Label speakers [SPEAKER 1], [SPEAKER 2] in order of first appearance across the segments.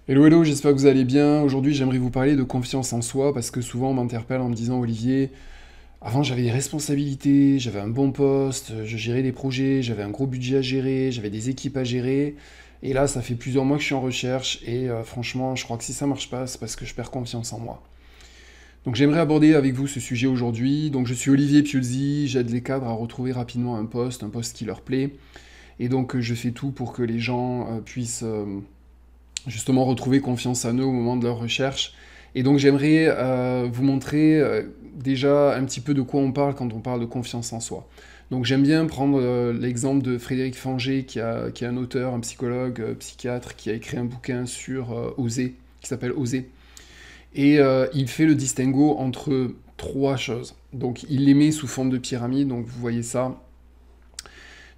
[SPEAKER 1] Hello, hello, j'espère que vous allez bien. Aujourd'hui, j'aimerais vous parler de confiance en soi parce que souvent on m'interpelle en me disant Olivier, avant j'avais des responsabilités, j'avais un bon poste, je gérais des projets, j'avais un gros budget à gérer, j'avais des équipes à gérer. Et là, ça fait plusieurs mois que je suis en recherche et franchement, je crois que si ça marche pas, c'est parce que je perds confiance en moi. Donc j'aimerais aborder avec vous ce sujet aujourd'hui. Donc je suis Olivier Piuzzi, j'aide les cadres à retrouver rapidement un poste qui leur plaît. Et donc je fais tout pour que les gens puissent justement retrouver confiance en eux au moment de leur recherche. Et donc j'aimerais vous montrer déjà un petit peu de quoi on parle quand on parle de confiance en soi. Donc j'aime bien prendre l'exemple de Frédéric Fangé, qui est un auteur, un psychologue, psychiatre, qui a écrit un bouquin sur Oser, qui s'appelle Oser. Et il fait le distinguo entre trois choses. Donc il les met sous forme de pyramide, donc vous voyez ça.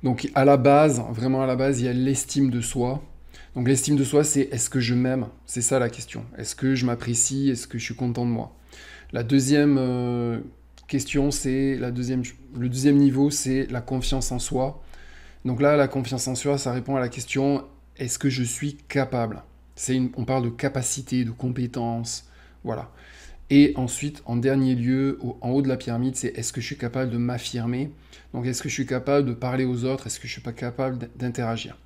[SPEAKER 1] Donc à la base, vraiment à la base, il y a l'estime de soi. Donc l'estime de soi, c'est est-ce que je m'aime? C'est ça la question. Est-ce que je m'apprécie? Est-ce que je suis content de moi? La deuxième question, le deuxième niveau, c'est la confiance en soi. Donc là, la confiance en soi, ça répond à la question est-ce que je suis capable? On parle de capacité, de compétence, voilà. Et ensuite, en dernier lieu, en haut de la pyramide, c'est est-ce que je suis capable de m'affirmer? Donc est-ce que je suis capable de parler aux autres? Est-ce que je suis pas capable d'interagir?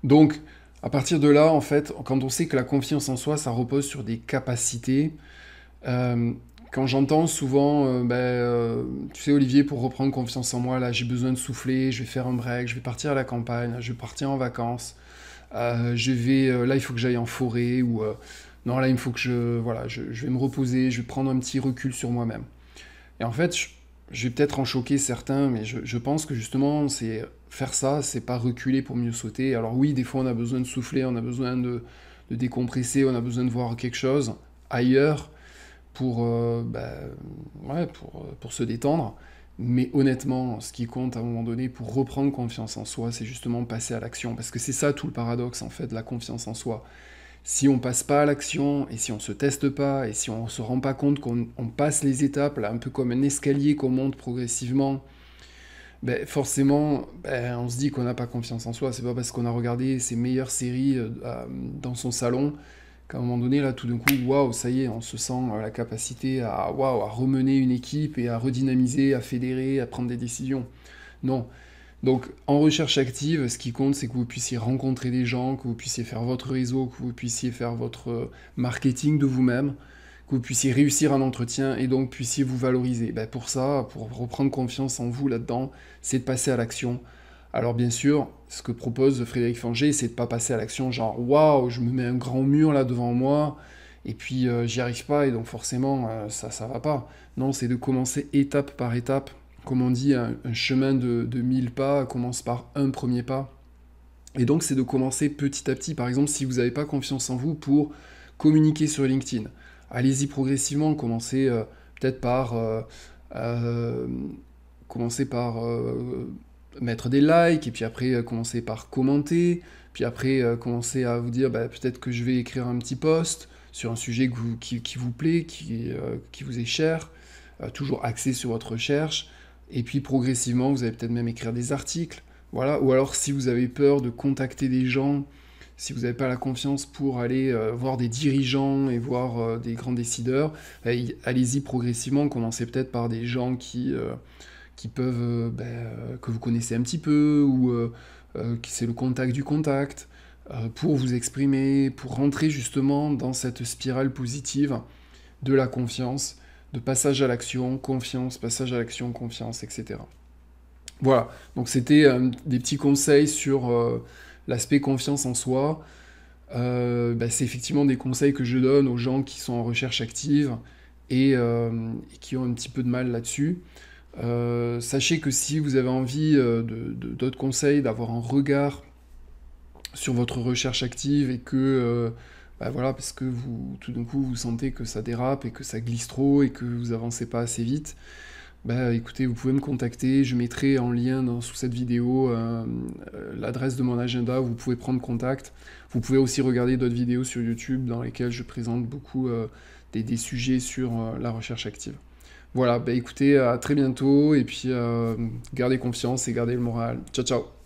[SPEAKER 1] Donc, à partir de là, en fait, quand on sait que la confiance en soi, ça repose sur des capacités, euh, quand j'entends souvent, tu sais, Olivier, pour reprendre confiance en moi, là, j'ai besoin de souffler, je vais faire un break, je vais partir à la campagne, je vais partir en vacances, là, il faut que j'aille en forêt, ou non, là, il faut que je vais me reposer, je vais prendre un petit recul sur moi-même. Et en fait, je vais peut-être en choquer certains, mais je pense que justement, c'est faire ça, c'est pas reculer pour mieux sauter. Alors oui, des fois, on a besoin de souffler, on a besoin de décompresser, on a besoin de voir quelque chose ailleurs pour, pour se détendre. Mais honnêtement, ce qui compte à un moment donné pour reprendre confiance en soi, c'est justement passer à l'action. Parce que c'est ça tout le paradoxe, en fait, de la confiance en soi. Si on passe pas à l'action, et si on se teste pas, et si on se rend pas compte qu'on passe les étapes, là, un peu comme un escalier qu'on monte progressivement, ben forcément, ben, on se dit qu'on n'a pas confiance en soi. C'est pas parce qu'on a regardé ses meilleures séries dans son salon qu'à un moment donné, là, tout d'un coup, waouh, ça y est, on se sent la capacité à remener une équipe et à redynamiser, à fédérer, à prendre des décisions. Non, donc, en recherche active, ce qui compte, c'est que vous puissiez rencontrer des gens, que vous puissiez faire votre réseau, que vous puissiez faire votre marketing de vous-même, que vous puissiez réussir un entretien et donc puissiez vous valoriser. Ben, pour ça, pour reprendre confiance en vous là-dedans, c'est de passer à l'action. Alors bien sûr, ce que propose Frédéric Fangé, c'est de pas passer à l'action genre waouh, je me mets un grand mur là devant moi et puis j'y arrive pas et donc forcément ça va pas. Non, c'est de commencer étape par étape. Comme on dit, un chemin de 1000 pas commence par un premier pas. Et donc c'est de commencer petit à petit. Par exemple, si vous n'avez pas confiance en vous pour communiquer sur LinkedIn, allez-y progressivement. Peut-être par euh, commencer par mettre des likes, et puis après commencer par commenter, puis après commencer à vous dire bah, peut-être que je vais écrire un petit post sur un sujet qui vous plaît, qui vous est cher, toujours axé sur votre recherche, et puis progressivement vous allez peut-être même écrire des articles, voilà, ou alors si vous avez peur de contacter des gens, si vous n'avez pas la confiance pour aller voir des dirigeants et voir des grands décideurs, allez-y progressivement, commencez peut-être par des gens qui peuvent, que vous connaissez un petit peu, ou qui c'est le contact du contact, pour vous exprimer, pour rentrer justement dans cette spirale positive de la confiance, de passage à l'action, confiance, passage à l'action, confiance, etc. Voilà, donc c'était des petits conseils sur l'aspect confiance en soi. C'est effectivement des conseils que je donne aux gens qui sont en recherche active et qui ont un petit peu de mal là-dessus. Sachez que si vous avez envie d'autres conseils, d'avoir un regard sur votre recherche active et que, voilà, parce que tout d'un coup, vous sentez que ça dérape et que ça glisse trop et que vous avancez pas assez vite, bah écoutez, vous pouvez me contacter, je mettrai en lien sous cette vidéo l'adresse de mon agenda où vous pouvez prendre contact. Vous pouvez aussi regarder d'autres vidéos sur YouTube dans lesquelles je présente beaucoup des sujets sur la recherche active. Voilà, bah écoutez, à très bientôt et puis gardez confiance et gardez le moral. Ciao ciao.